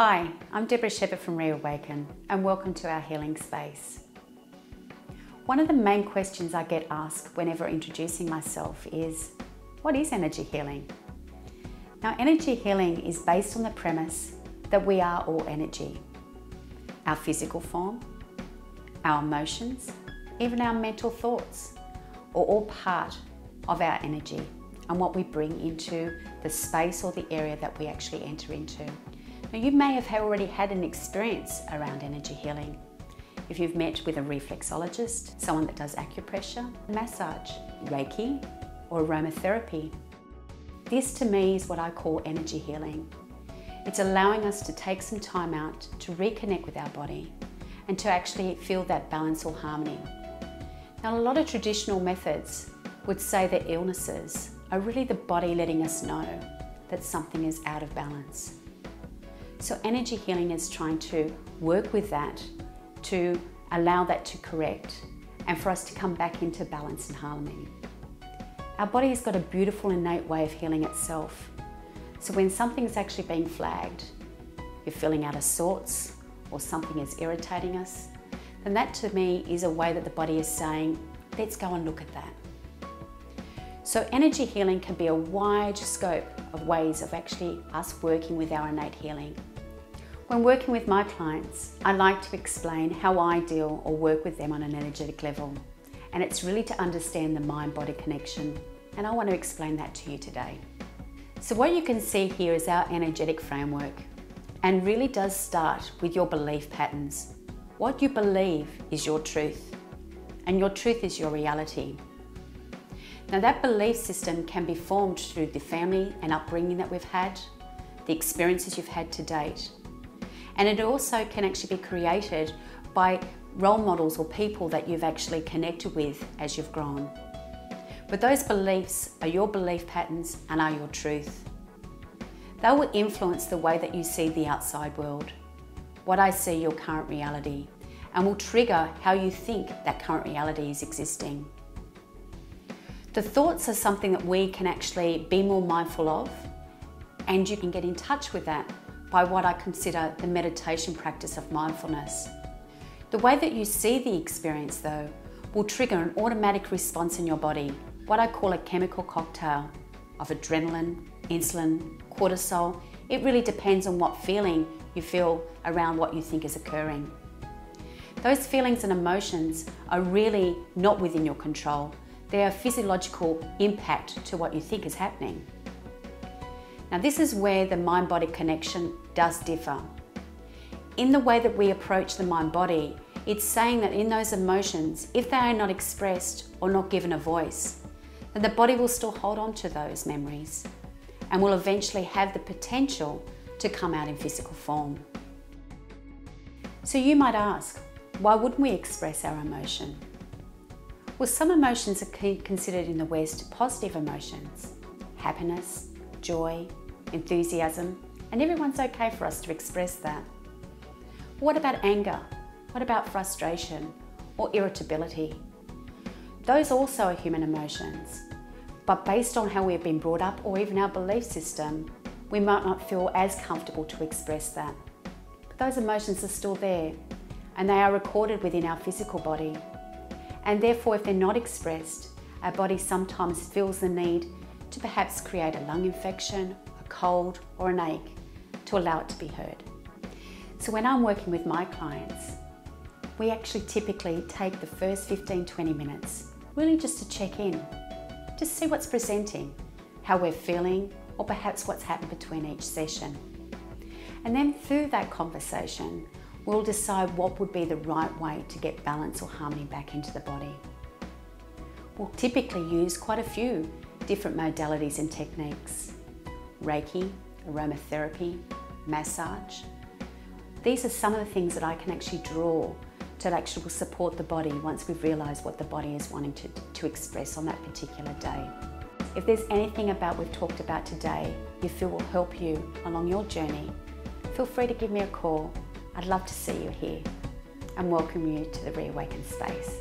Hi, I'm Deborah Shepherd from ReAwaken and welcome to our healing space. One of the main questions I get asked whenever introducing myself is, what is energy healing? Now, energy healing is based on the premise that we are all energy. Our physical form, our emotions, even our mental thoughts are all part of our energy and what we bring into the space or the area that we actually enter into. Now, you may have already had an experience around energy healing. If you've met with a reflexologist, someone that does acupressure, massage, Reiki, or aromatherapy. This to me is what I call energy healing. It's allowing us to take some time out to reconnect with our body and to actually feel that balance or harmony. Now, a lot of traditional methods would say that illnesses are really the body letting us know that something is out of balance. So energy healing is trying to work with that, to allow that to correct and for us to come back into balance and harmony. Our body has got a beautiful innate way of healing itself. So when something's actually being flagged, you're feeling out of sorts or something is irritating us, then that to me is a way that the body is saying, let's go and look at that. So energy healing can be a wide scope of ways of actually us working with our innate healing. When working with my clients, I like to explain how I deal or work with them on an energetic level. And it's really to understand the mind-body connection. And I want to explain that to you today. So what you can see here is our energetic framework and really does start with your belief patterns. What you believe is your truth and your truth is your reality. Now that belief system can be formed through the family and upbringing that we've had, the experiences you've had to date. And it also can actually be created by role models or people that you've actually connected with as you've grown. But those beliefs are your belief patterns and are your truth. They will influence the way that you see the outside world, what I see your current reality, and will trigger how you think that current reality is existing. The thoughts are something that we can actually be more mindful of, and you can get in touch with that by what I consider the meditation practice of mindfulness. The way that you see the experience though will trigger an automatic response in your body, what I call a chemical cocktail of adrenaline, insulin, cortisol. It really depends on what feeling you feel around what you think is occurring. Those feelings and emotions are really not within your control. They are physiological impact to what you think is happening. Now this is where the mind-body connection does differ. In the way that we approach the mind-body, it's saying that in those emotions, if they are not expressed or not given a voice, then the body will still hold on to those memories and will eventually have the potential to come out in physical form. So you might ask, why wouldn't we express our emotion? Well, some emotions are considered in the West positive emotions, happiness, joy, enthusiasm, and everyone's okay for us to express that. What about anger? What about frustration or irritability? Those also are human emotions, but based on how we've been brought up or even our belief system, we might not feel as comfortable to express that. But those emotions are still there and they are recorded within our physical body. And therefore, if they're not expressed, our body sometimes feels the need to perhaps create a lung infection, a cold or an ache to allow it to be heard. So when I'm working with my clients, we actually typically take the first 15-20 minutes really just to check in, just see what's presenting, how we're feeling, or perhaps what's happened between each session. And then through that conversation, we'll decide what would be the right way to get balance or harmony back into the body. We'll typically use quite a few different modalities and techniques. Reiki, aromatherapy, massage. These are some of the things that I can actually draw that actually will support the body once we've realised what the body is wanting to express on that particular day. If there's anything about we've talked about today you feel will help you along your journey, feel free to give me a call. I'd love to see you here and welcome you to the ReAwaken space.